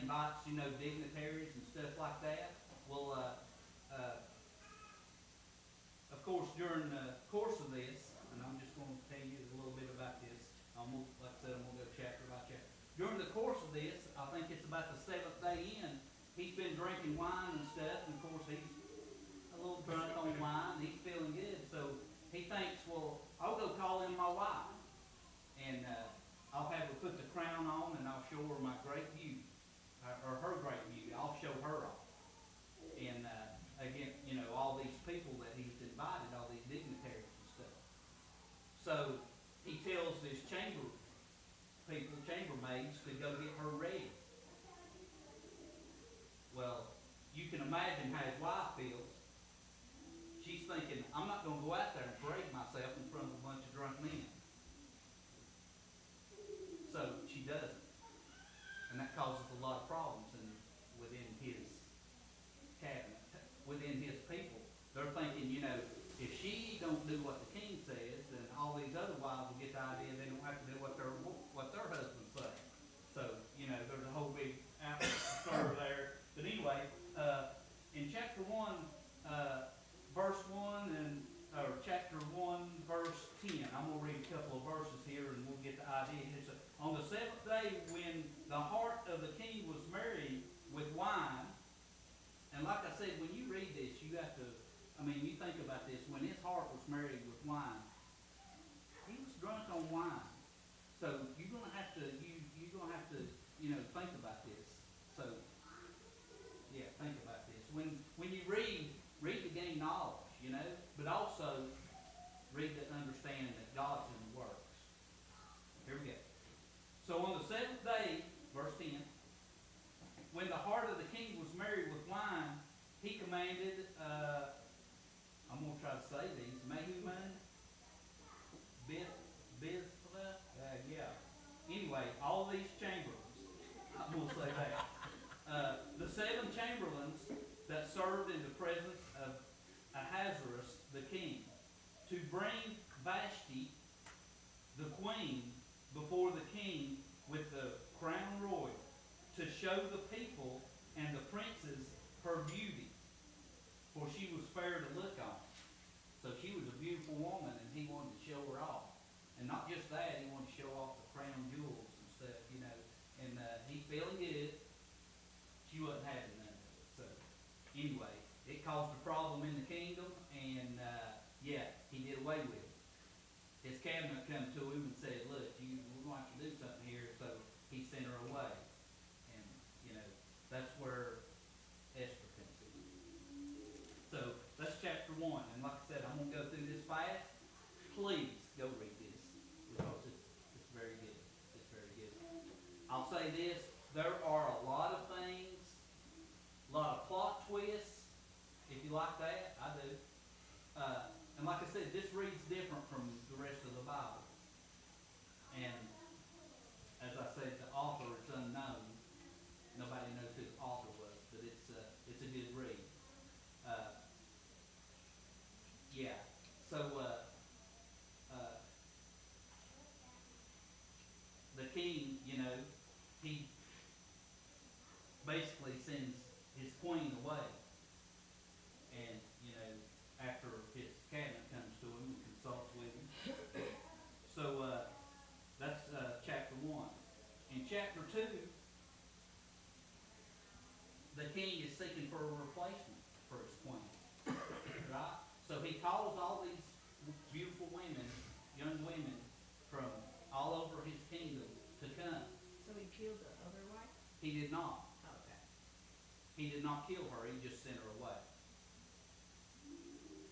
invites, dignitaries and stuff like that. Well, of course, during the course of this, and I'm just going to tell you a little bit about this. Like I said, I'm going to go chapter by chapter. During the course of this, I think it's about the seventh day in, he's been drinking wine and stuff, and of course he's a little drunk on wine, and he's feeling good. So he thinks, well, I'll go call in my wife, and I'll have her put the crown on, and I'll show her my great beauty, or her great beauty. I'll show her off. And again, all these people that he's invited, all these dignitaries and stuff. So he tells his chambermaids to go get her ready. Well, you can imagine how his wife feels. She's thinking, I'm not going to go out there and parade myself in front of a bunch of drunk men. So she doesn't. And that causes a lot of problems within his cabinet, within his people. They're thinking, if she don't do what the king says, then all these other wives will get the idea they don't have to do what their husbands say. So, there's a whole big story there. But anyway, in chapter 1, verse 1, or chapter 1, verse 10, I'm going to read a couple of verses here and we'll get the idea. It's on the seventh day when the heart of the king was merry with wine. And like I said, when you read this, you have to, you think about this. When his heart was merry with wine, he was drunk on wine. So you're gonna have to think about this. So yeah, think about this. When you read to gain knowledge, but also read to understand that God's in the works. Here we go. So on the seventh day, verse 10, when the heart of the king was merry with wine, he commanded, I'm going to try to say these, Mehuman, Biztha, yeah. Anyway, all these chamberlains, I'm going to say that. The 7 chamberlains that served in the presence of Ahasuerus the king, to bring Vashti, the queen, before the king with the crown royal, to show the people and the princes her beauty, for she was fair to look on. So she was a beautiful woman, and he wanted to show her off. And not just that, he wanted to show off the crown jewels and stuff, And he's feeling good. She wasn't having none of it. So anyway, it caused a problem in the kingdom, and he did away with it. His cabinet come to him and said, look, we're going to have to do something here. So he sent her away. And, that's where Esther comes in. So that's chapter 1. And like I said, I'm going to go through this fast. Please go read this because it's very good. It's very good. I'll say this. There are a lot of things, a lot of plot twists. If you like that, I do. And like I said, this reads different from the rest of the Bible. And as I said, the author is unknown. Nobody knows who the author was, but it's a good read. So the king, he basically sends his queen away, and after his cabinet comes to him and consults with him. So that's chapter 1. In chapter 2, the king is seeking for a replacement for his queen. Right? So he calls all these beautiful women, young women, from all over his kingdom to come. So he killed the other wife? He did not. Okay. He did not kill her, he just sent her away.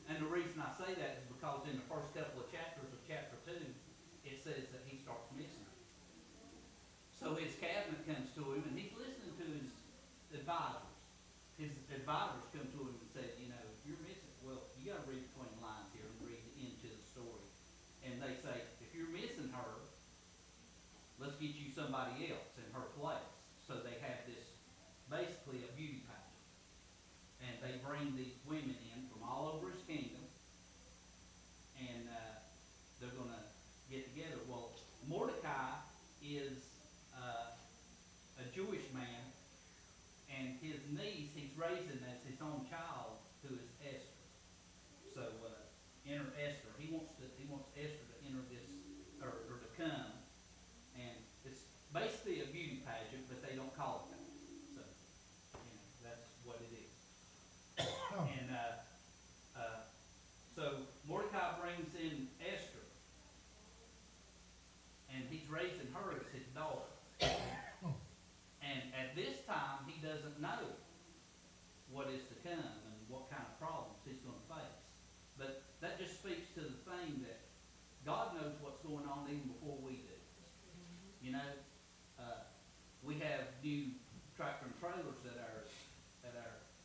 And the reason I say that is because in the first couple of chapters of chapter 2, it says that he starts missing her. So his cabinet comes to him, and he's listening to his advisors. His advisors come to him and say, if you're missing, well, you got to read between the lines here and read into the story. And they say, if you're missing her, let's get you somebody else in her place. So they have this, basically a beauty pageant. And they bring these women in from all over his kingdom, and they're going to get together. Well, Mordecai is a Jewish man his niece, he's raising as his own child, who is Esther. So, enter Esther. He wants Esther to enter this, or to come, and it's basically a beauty pageant, but they don't call it that. So, that's what it is. And, so Mordecai brings in Esther, and he's raising her as his daughter. And at this time, he doesn't know what is to come and what kind of problems he's going to face. But that just speaks to the thing that God knows what's going on even before we do. You know, we have new tractor and trailers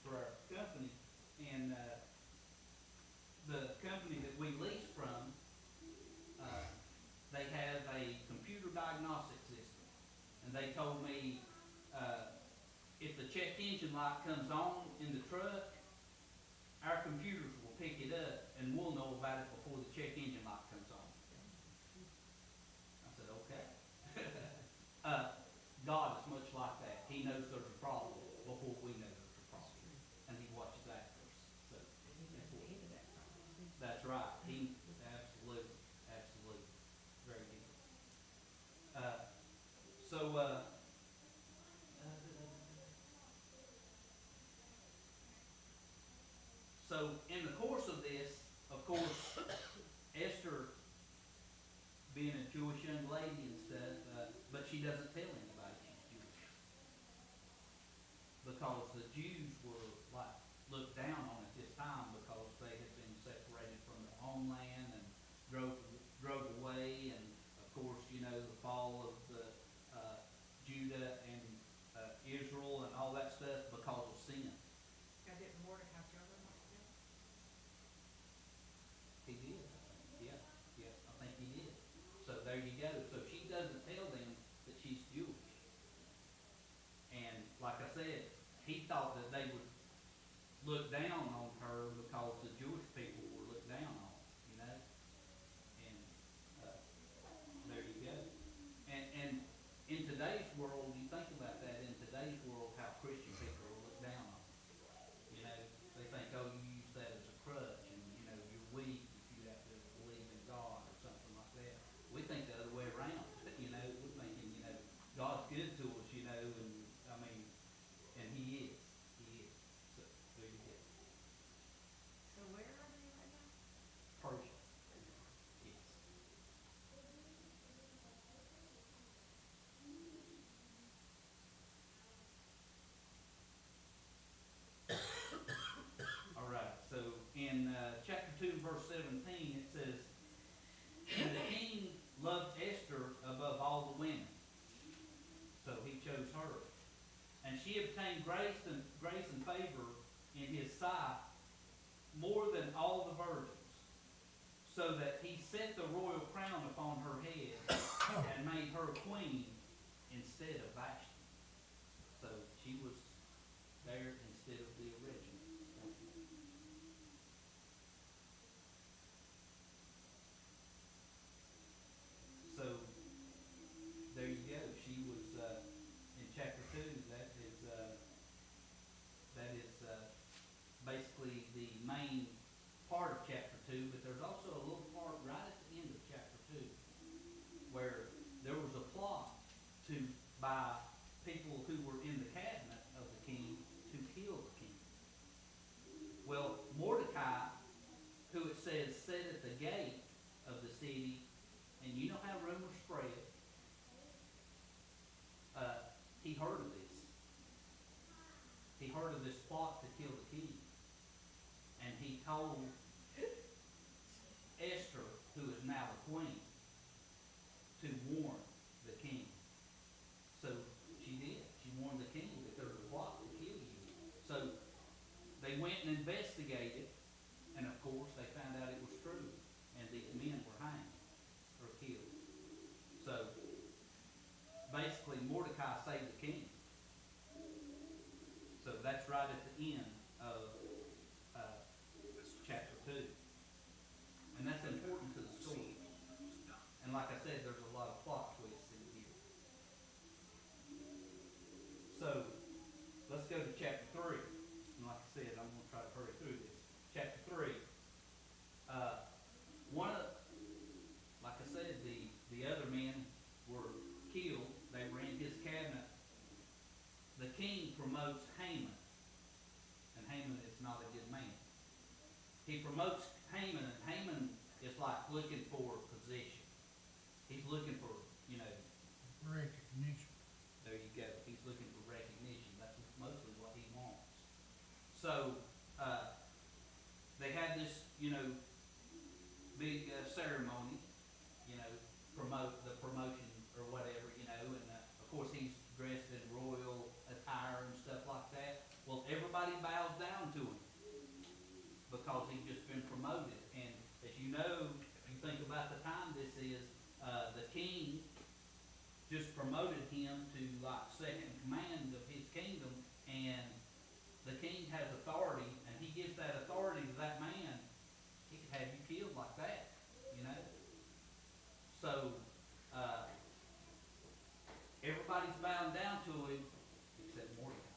for our company, and the company that we lease from, they have a computer diagnostic system, and they told me if the check engine light comes on in the truck, our computers will pick it up, and we'll know about it before the check engine light comes on. I said, okay. God is much like that. He knows there's a problem before we know there's a problem, and he watches after us. So that's right. He absolutely, very good. So in the course of this, of course, Esther, being a Jewish young lady and stuff, but she doesn't tell anybody she's Jewish, because the Jews were like looked down on at this time because they had been separated from their homeland and drove away, and of course, the fall of the Judah and Israel and all that stuff because of sin. Now, didn't Mordecai tell them what to do? He did. Yeah, I think he did. So there you go. So she doesn't tell them that she's Jewish. And like I said, he thought that they would look down on her because the Jewish people were looked down on, And there you go. And in today's world, you think about that, in today's world, how Christian people are looked down on. They think, oh, you use that as a crutch, and, you're weak if you have to believe in God or something like that. We think the other way around, We're thinking, God's good to us, and He is. So, there you go. So where are they right now? Persia. Yes. All right, so in chapter 2, verse 17, it says, and the king loved Esther above all the women, so he chose her. And she obtained grace and favor in his sight more than all the virgins, so that he set the royal crown upon her head and made her queen instead of Vashti. So she was there instead of the original. So there you go. She was in chapter 2. That is basically the main part of chapter 2. But there's also a little part right at the end of chapter 2 where there was a plot by people who were in the cabinet of the king to kill the king. Well, Mordecai, who it says sat at the gate of the city, and you know how rumors spread, he heard of this. He heard of this plot to kill the king. And he told Esther, who is now the queen, to warn the king. So she did. She warned the king that there was a plot to kill you. So they went and investigated, and of course they found out it was true, and these men were hanged or killed. So basically Mordecai saved the king. So that's right at the end of chapter 2. And that's important to the story. And like I said, there's a lot of plot twists in here. So let's go to chapter he promotes Haman, and Haman is like looking for position. He's looking for, you know, Recognition. there you go. He's looking for recognition. That's mostly what he wants. So, they had this, you know, big ceremony, you know, the promotion or whatever, you know, and of course he's dressed in royal attire and stuff like that. Well, everybody bows down to him because he's just been promoted. And as you know, you think about the time this is, the king just promoted him to like second in command of his kingdom, and the king has authority, and he gives that authority to that man. He could have you killed like that, you know. So everybody's bowing down to him except Mordecai,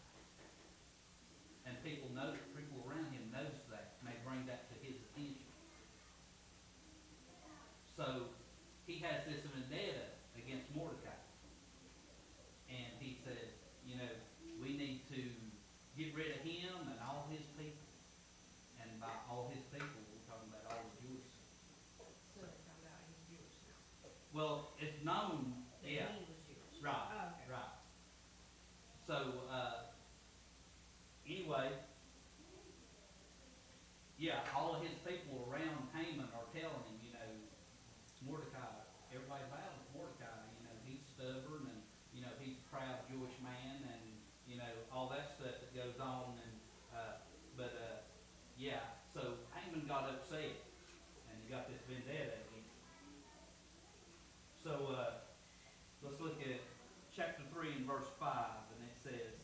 and people around him notice that, and they bring that to his attention. So he has this vendetta against Mordecai. And he said, you know, we need to get rid of him and all his people. And by all his people, we're talking about all the Jewish people. So they found out he's Jewish now. Well, it's known, That yeah, he was Jewish. right, Oh, okay. right. So, anyway, yeah, all of his people around Haman are telling him, you know, Mordecai, everybody bows to Mordecai, you know, he's stubborn and, you know, he's a proud Jewish man and, you know, all that stuff that goes on and, yeah, so Haman got upset and he got this vendetta against him. So, let's look at chapter 3 and verse 5, and it says,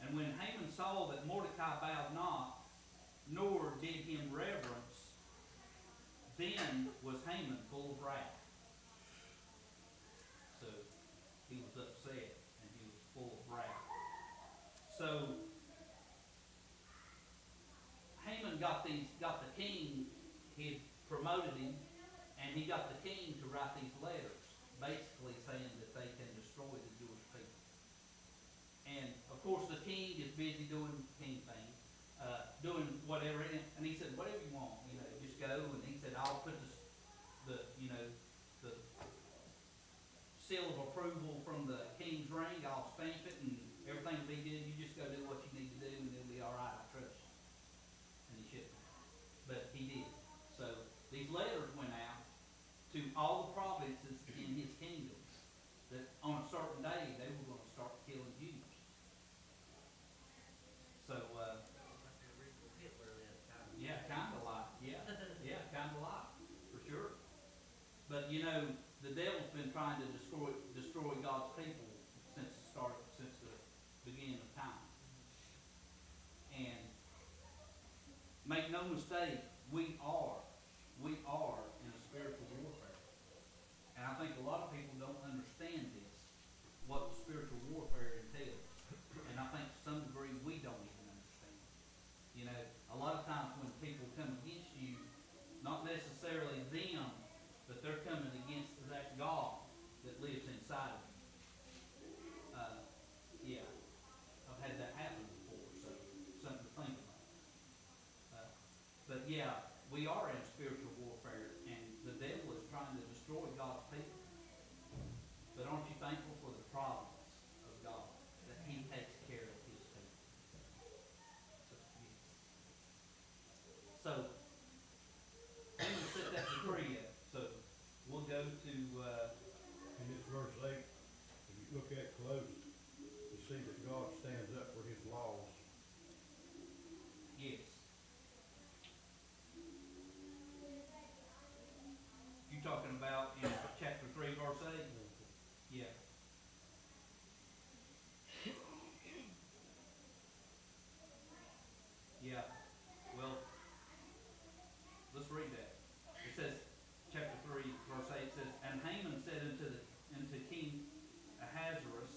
and when Haman saw that Mordecai bowed not, nor did him reverence, then was Haman full of wrath. So he was upset and he was full of wrath. So Haman got the king, he had promoted him, and he got the king to write these letters, basically saying that they can destroy the Jewish people. And of course the king is busy doing king things, doing whatever, and he said, whatever you want, you know, just go. And he said, I'll put the seal of approval from the king's ring, I'll stamp it, and everything will be good. You just go do what you need to do, and it'll be all right. I trust you. And he shouldn't, but he did. So these letters went out to all the provinces in his kingdom that on a certain day they were going to start killing Jews. So, Like the original Hitler then, kind of. yeah, kind of like, yeah, kind of like, for sure. But you know, the devil's been trying to destroy God's people since the beginning of time. And make no mistake, we are in a spiritual warfare. And I think a lot of people don't understand this, what the spiritual warfare entails. And I think to some degree we don't even understand. You know, a lot of times when people come against you, not necessarily them, but they're coming against that God that lives inside of you. Yeah, I've had that happen before, so something to think about. But yeah, we are in spiritual warfare, and the devil is trying to destroy God's people. But aren't you thankful for the providence of God, that He takes care of His people? So let me set that decree up. So we'll go to, In this verse 8, if you look at close, you see that God stands up for his laws. yes. You talking about in chapter 3, verse 8? Yeah. Yeah. Well, let's read that. It says, chapter 3, verse 8 says, and Haman said unto King Ahasuerus,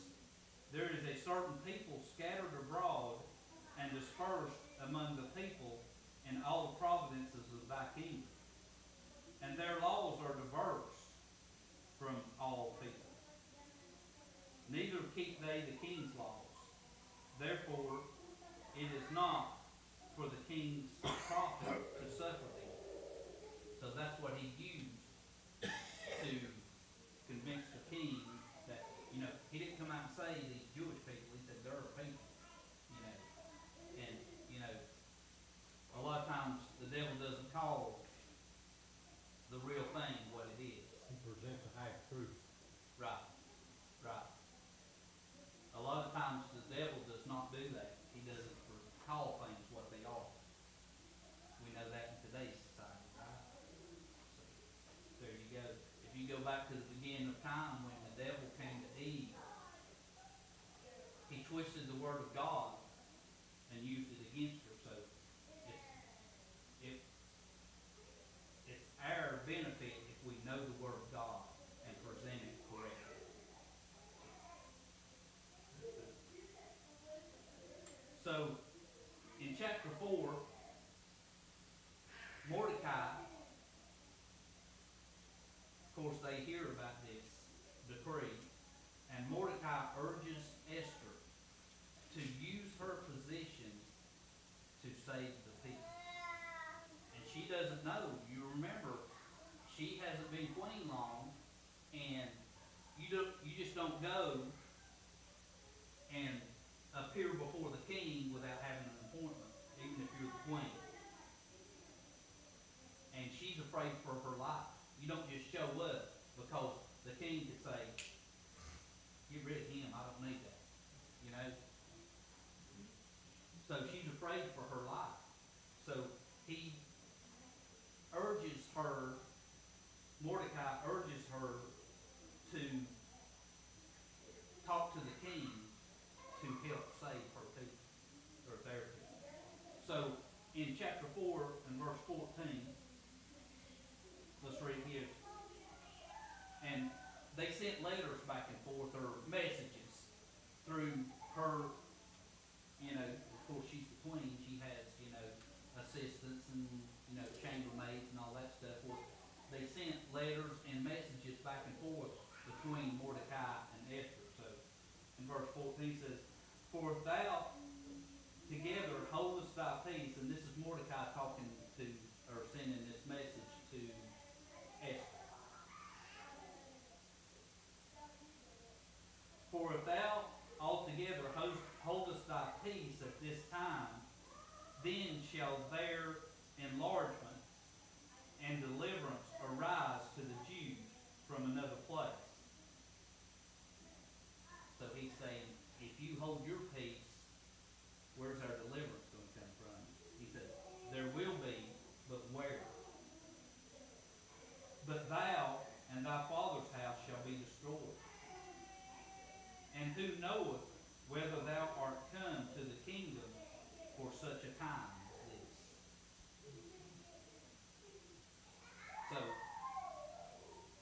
there is a certain people scattered abroad and dispersed among the people in all the provinces of thy kingdom. And their laws are diverse from all people. Neither keep they the king's laws. Therefore, it is not for the king's profit to suffer them. back to the beginning of time when the devil came to Eve, he twisted the word of God and used it against her. So it's our benefit if we know the word of God and present it correctly. So in chapter 4, Mordecai, of course, they hear about this decree, and Mordecai urges Esther to use her position to save the people. And she doesn't know. You remember, she hasn't been queen long, and you just don't go and appear before the king without having an appointment, even if you're the queen. And she's afraid for her life. You don't just show up because the king could say, get rid of him, I don't need that. You know? So she's afraid for her life. So he urges her, Mordecai urges her to talk to the king to help save her people, or their people. So in chapter 4 and verse 14, let's read here. And they sent letters back and forth, or messages, through her, of course she's the queen, she has, assistants and, chambermaids and all that stuff. Well, they sent letters and messages back and forth between Mordecai and Esther. So in verse 14 it says, for if thou together holdest thy peace, and this is Mordecai talking to, or sending this message to Esther. For if thou altogether holdest thy peace at this time, then shall their enlargement and deliverance arise to the Jews from another place. So he's saying, if you hold your peace, where's our deliverance going to come from? He said, there will be, but where? But thou and thy father's house shall be destroyed. And who knoweth whether thou art come to the kingdom for such a time as this? So,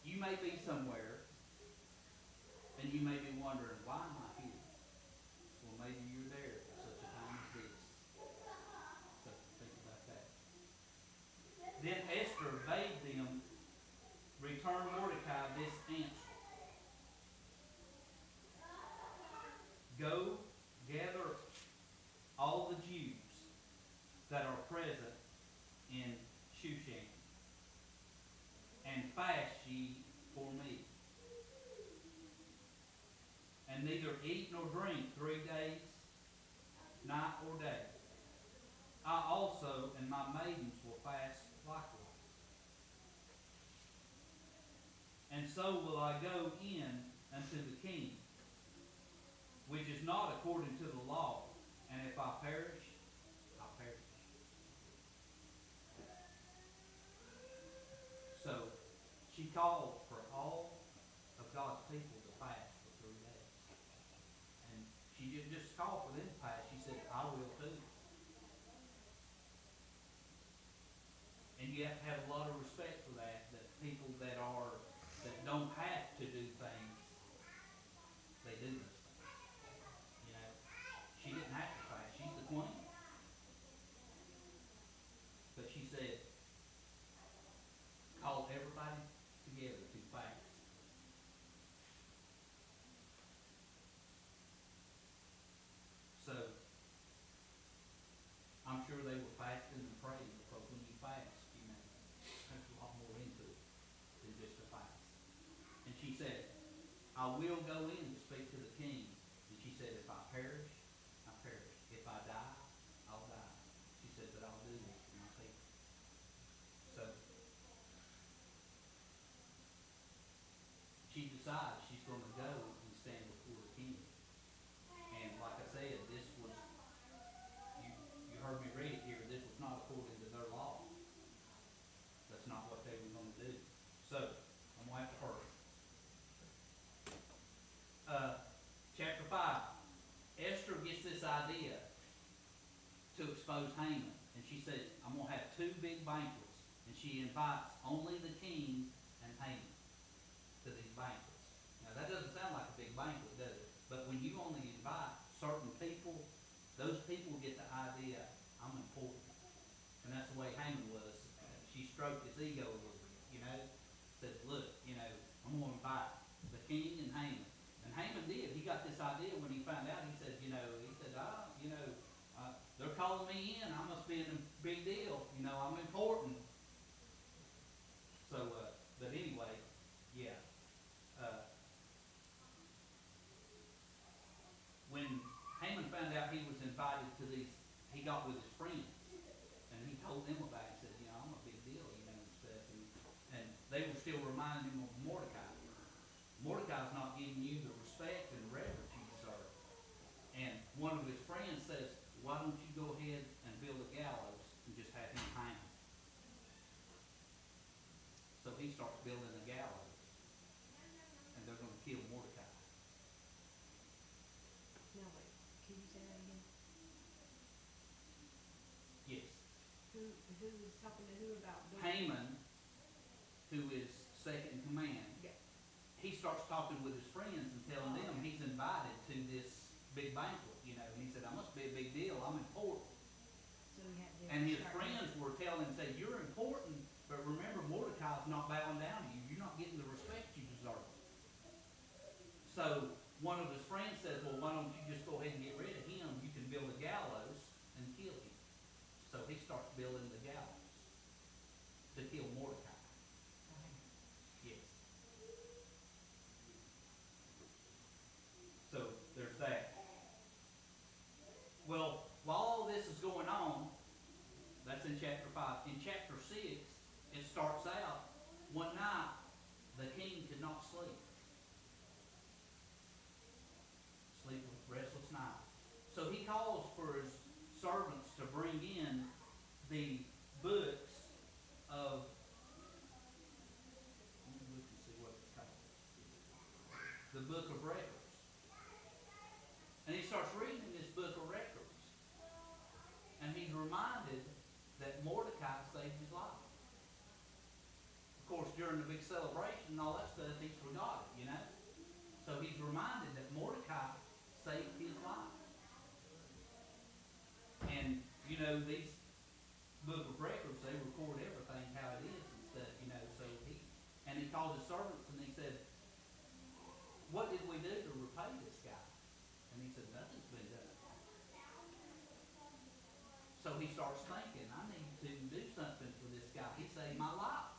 you may be somewhere, and you may be wondering, why am I here? Well, maybe you're there for such a time as this. So, think about that. Then Esther bade them return Mordecai this answer. Go, gather all the Jews that are present in Shushan, and fast ye for me. And neither eat nor drink 3 days, night or day. I also and my maidens will fast likewise. And so will I go in unto the king, which is not according to the law, and if I perish, I perish. So she called for all of God's people to fast for 3 days. And she didn't just call for them to fast, she said, I will too. And you have to have a lot of respect for that people that don't have to do things, they do those things. She didn't have to fast. She's the queen. But she said, call everybody together to fast. So, I'm sure they were fasting and praying, because when you fast, there's a lot more into it than just a fast. And she said, I will go in to speak to the king. And she said, if I perish, I perish. If I die, I'll die. She said, but I'll do this for my people. So, she decides she's going to go and stand before the king. And like I said, this was, you heard me read it here, this was not according to their law. That's not what they were going to do. So, I'm going to have to hurry. expose Haman, and she says, I'm gonna have two big banquets, and she invites only the king and Haman to these banquets. Now, that doesn't sound like a big banquet, does it? But when you only invite certain people, those people get the idea, I'm important. And that's the way Haman was. She stroked his ego a little bit, you know? Said, look, you know, I'm gonna invite the king and Haman. And Haman did. He got this idea when he found out. He said, they're calling me in. I must be in a big deal. You know, I'm important. So, but anyway, yeah. When Haman found out he was invited to these, he got with his friends. And he told them about it. He said, I'm a big deal, and stuff. And they were still reminding him of Mordecai. Mordecai's not giving you the respect and reverence you deserve. And one of his friends says, why don't you go ahead and build a gallows and just have him hang? So he starts building a gallows. And they're going to kill Mordecai. Now wait, can you say that again? Yes. Who is talking to who about doing? Haman, who is second in command, Yeah. he starts talking with his friends and telling them he's invited to this big banquet, you know. And he said, I must be a big deal. I'm important. So he had to And his start- friends were telling him, say, you're important, but remember Mordecai's not bowing down to you. You're not getting the respect you deserve. So one of his friends says, well, why don't you just go ahead and get rid of him? You can build a gallows and kill him. So he starts building the gallows to kill Mordecai. Yes. So there's that. Well, while all this is going on, that's in chapter 5. In chapter 6, it starts out, one night, the king could not sleep. Sleepless, restless night. So he calls for his servants to bring in the books of, let me look and see what it's called. The book of records. And he starts reading this book of records. And he's reminded that Mordecai saved his life. Of course, during the big celebration and all that stuff, he's forgot it, you know. So he's reminded that Mordecai saved his life. And, you know, these book of records, they record everything, how it is and stuff, you know. So he called his servants and he said, what did we do to repay this guy? And he said, nothing's been done. So he starts thinking, I need to do something for this guy. He saved my life.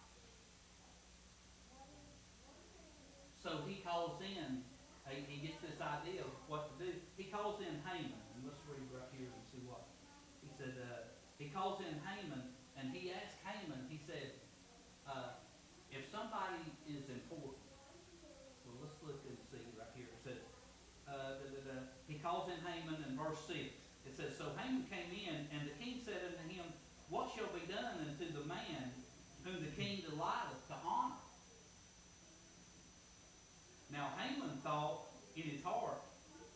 So he calls in, he gets this idea of what to do. He calls in Haman, and let's read right here and see what. He said, he calls in Haman, and he asked Haman, he said, if somebody is important, well, let's look and see right here. It says, he calls in Haman in verse 6. It says, so Haman came in, and the king said unto him, what shall be done unto the man whom the king delighteth to honor? Now Haman thought in his heart,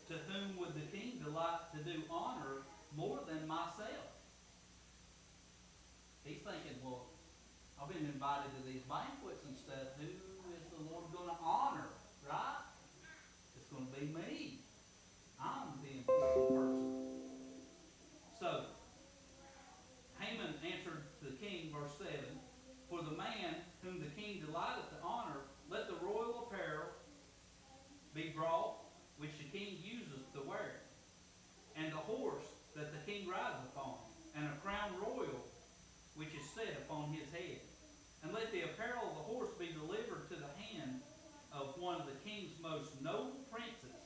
to whom would the king delight to do honor more than myself? He's thinking, well, I've been invited to these banquets and stuff. Who is the Lord going to honor, right? It's going to be me. I'm the important person. So, Haman answered the king, verse 7, for the man whom the king delighteth to honor, let the royal apparel be brought, which the king useth to wear, and the horse that the king rideth upon, and a crown royal, which is set upon his head. And let the apparel of the horse be delivered to the hand of one of the king's most noble princes,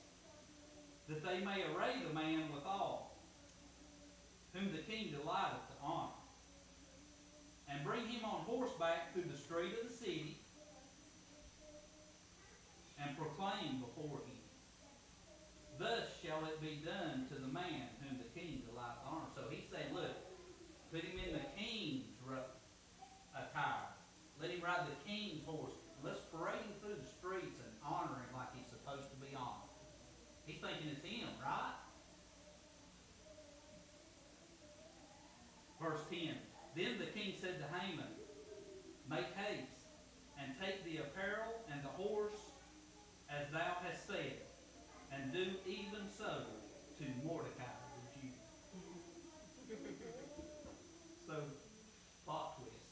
that they may array the man withal, whom the king delighteth to honor, and bring him on horseback through the street of the city, and proclaim before him. Thus shall it be done to the man whom the king delighteth to honor. So he's saying, look, put him in the king's attire. Let him ride the king's horse. Let's parade him through the streets and honor him like he's supposed to be honored. He's thinking it's him, right? 10. Then the king said to Haman, make haste, and take the apparel and the horse as thou hast said, and do even so to Mordecai the Jew. So, plot twist.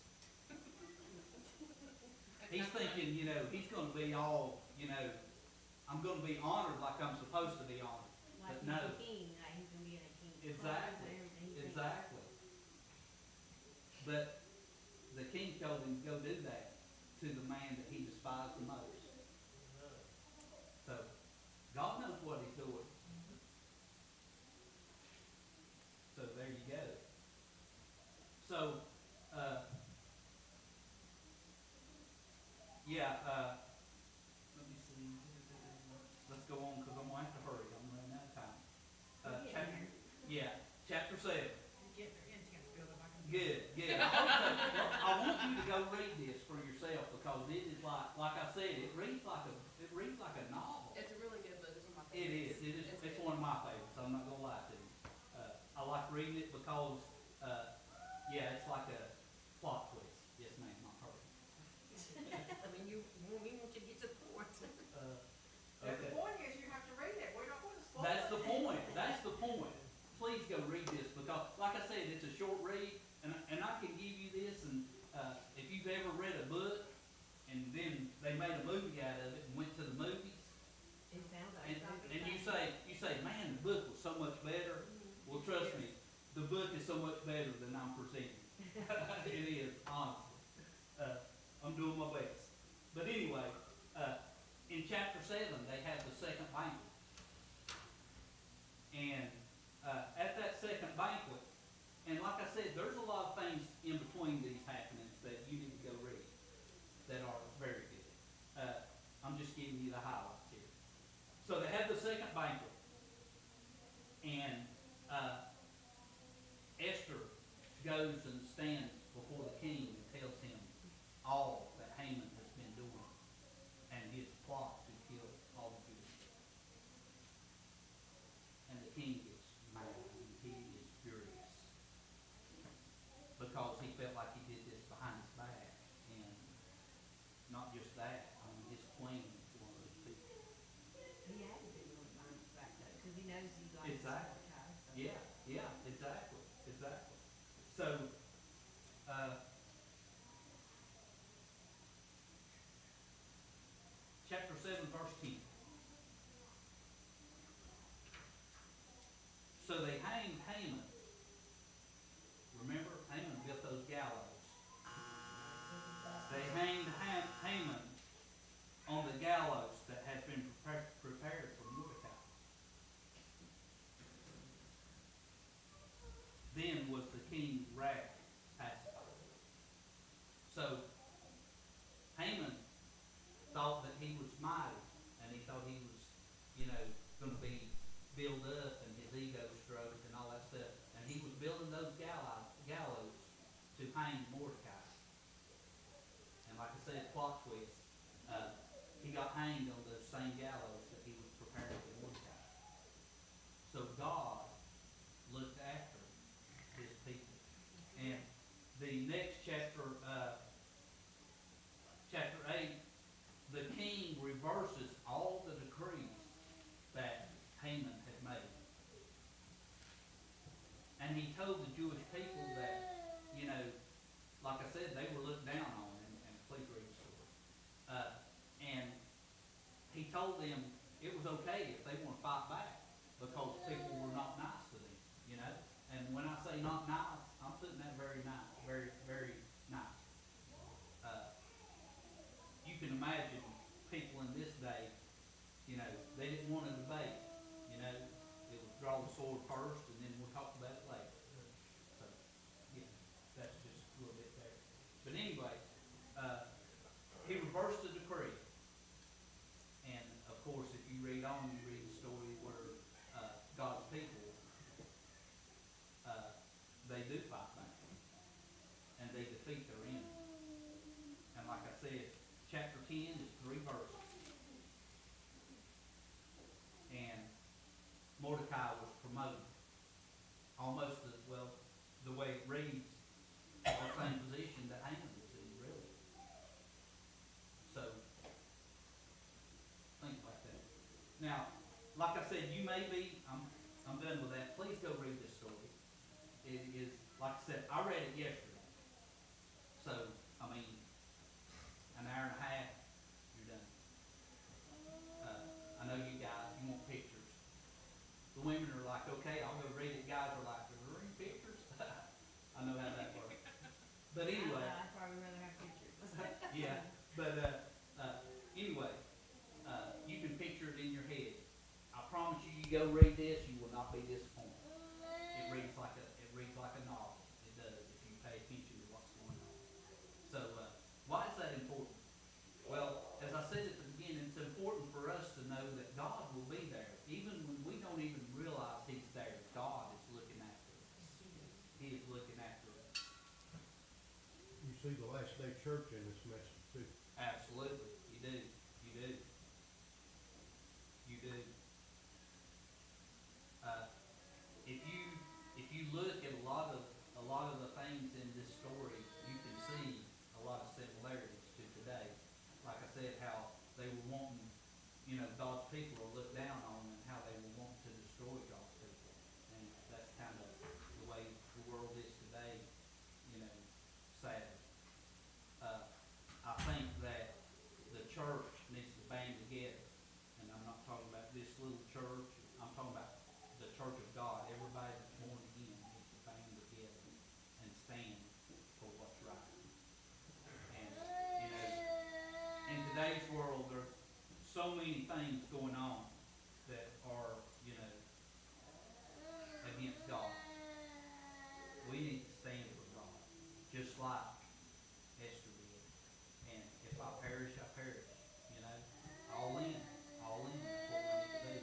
He's thinking, he's gonna be all, I'm gonna be honored like I'm supposed to be honored. Like But he's no. a king, like he's gonna be in a king's clothes Exactly, and everything. He thinks- exactly. But the king told him to go do that to the man that he despised the most. So, God knows what he's doing. So there you go. So, let me see. Let's go on because I'm gonna have to hurry. I'm running out of time. We're getting there. Chapter 7. You get their intense building, I can. Good. I want you to go read this for yourself because it is like I said, it reads like a novel. It's a really good book. It's one of my It favorites. is. It's good. one of my favorites. I'm not gonna lie to you. I like reading it because, it's like a plot twist. Yes, ma'am. I'm hurry. I mean, we want you to get to the point. The Okay. point is you have to read it. We're not going to spoil it. That's the point. That's the point. Please go read this because, like I said, it's a short read, and I can give you this. And if you've ever read a book and then they made a movie out of it and went to the movies, It sounds like and, something. and you say, man, the book was so much better. Well, trust me, the book is so much better than I'm presenting. It is, honestly. I'm doing my best. But anyway, in chapter 7, they have the second banquet. And at that second banquet, and like I said, there's a lot of things in between these happenings that you need to go read that are very good. I'm just giving you the highlights here. So they have the second banquet, and Esther goes and stands before the king and tells him all that Haman has been doing and his plot to kill all the Jews. And the king gets mad and he is furious because he felt like he did this behind his back. And not just that, his queen is one of those people. He had to be doing it behind his back though, cause he knows he likes Exactly. Mordecai, so. Yeah, exactly. So, chapter 7, verse 10. So they hanged Haman. Remember, Haman built those gallows. They hanged Haman on the gallows that had been prepared for Mordecai. Then was the king's wrath pacified. So Haman thought that he was mighty, and he thought he was, going to be built up, and his ego stroked, and all that stuff. And he was building those gallows to hang Mordecai. And like I said, plot twist, he got hanged on those same gallows that he was preparing for Mordecai. So God looked after his people. And the next chapter, chapter 8, the king reverses all the decrees that Haman had made. And he told the Jewish people that, like I said, they were looked down on, and please read the story. And he told them it was okay if they want to fight back because people were not nice to them, And when I say not nice, I'm putting that very nice, very, very nice. You can imagine people in this day, they didn't want to debate, it was draw the sword first and then we'll talk about it later. So, that's just a little bit there. But anyway, he reversed the decree. And of course, if you read on, you read the story where God's people, they do fight back. And they defeat their enemy. And like I said, chapter 10 is 3 verses. And Mordecai was promoted. Almost the way it reads, maybe, I'm done with that, please go read this story. It is, like I said, I read it yesterday. So, I mean, an hour and a half, you're done. I know you guys, you want pictures. The women are like, okay, I'll go read it, guys are like, read pictures? I know how that works. But anyway. I'd probably rather have pictures. Yeah, but, anyway, you can picture it in your head. I promise you, you go read this, you will not be disappointed. It reads like a novel. It does, if you pay attention to what's going on. So, why is that important? Well, as I said at the beginning, it's important for us to know that God will be there. Even when we don't even realize He's there, God is looking after us. He is looking after us. You see the last day church in this message too. Absolutely, you do, you do. You do. If you look at a lot of the things in this story, you can see a lot of similarities to today. Like I said, how they were wanting, God's people to look down on them, and how they were wanting to destroy God's people. And that's kind of the way the world is today, sadly. I think that the church needs to band together. And I'm not talking about this little church, I'm talking about the church of God. Everybody that's born again needs to band together and stand for what's right. And, in today's world, there are so many things going on that are, against God. We need to stand for God, just like Esther did. And if I perish, I perish. All in, all in. That's what we need to do.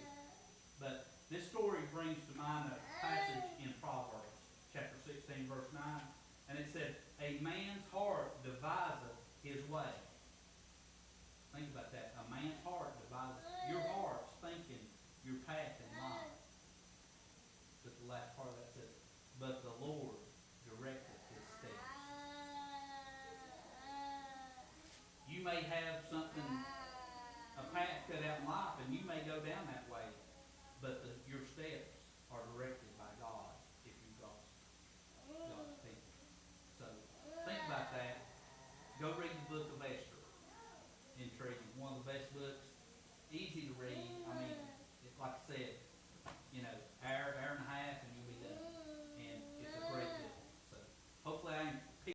But this story brings to mind a passage in Proverbs, chapter 16, verse 9. And it said, a man's heart deviseth his way. Think about that. A man's heart deviseth. Your heart's thinking your path in life. But the last part of that says, but the Lord directeth his steps. You may have something, a path cut out in life, and you may go down that way, but your steps are directed by God if you've got God's people. So think about that. Go read the book of